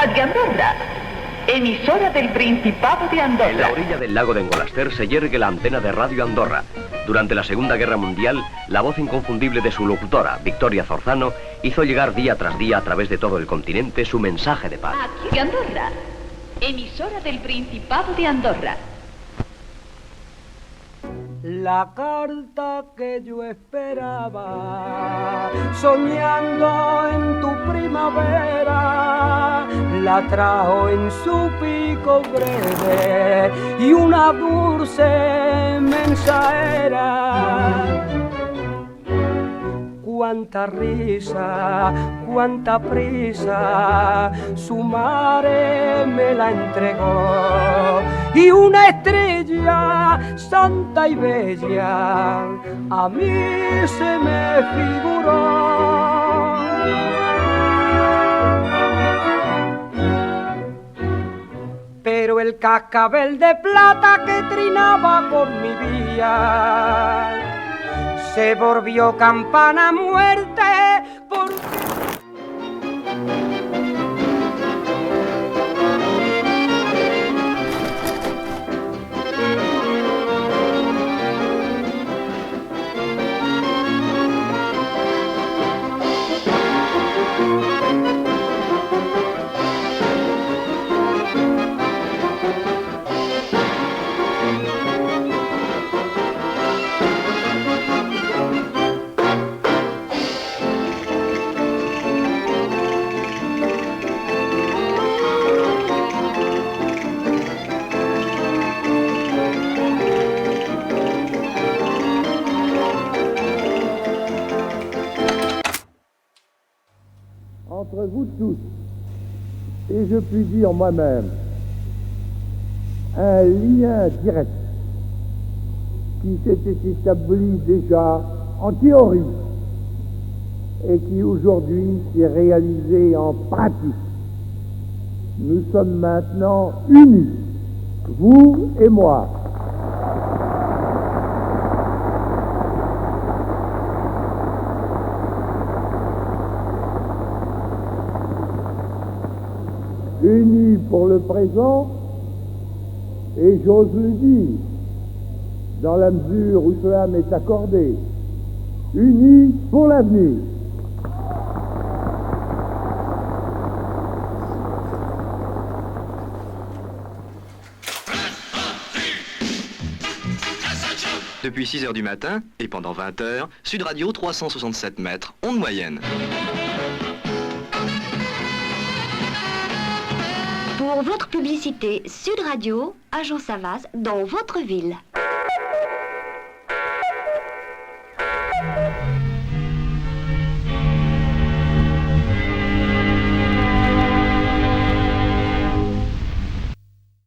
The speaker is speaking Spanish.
Radio Andorra, emisora del Principado de Andorra. En la orilla del lago de Engolaster se yergue la antena de Radio Andorra. Durante la Segunda Guerra Mundial, la voz inconfundible de su locutora, Victoria Zorzano, hizo llegar día tras día a través de todo el continente su mensaje de paz. Aquí Andorra, emisora del Principado de Andorra. La carta que yo esperaba, soñando en tu primavera, la trajo en su pico breve y una dulce mensajera. Cuánta risa, cuánta prisa, su madre me la entregó. Y una estrella santa y bella a mí se me figuró. Pero el cascabel de plata que trinaba por mi vía se volvió campana muerte porque... Entre vous tous, et je puis dire moi-même, un lien direct qui s'était établi déjà en théorie et qui aujourd'hui s'est réalisé en pratique. Nous sommes maintenant unis, vous et moi. Unis pour le présent, et j'ose le dire, dans la mesure où cela m'est accordé, unis pour l'avenir. Depuis 6 heures du matin, et pendant 20 heures, Sud Radio 367 mètres, onde moyenne. Pour votre publicité, Sud Radio, Agent Savas, dans votre ville.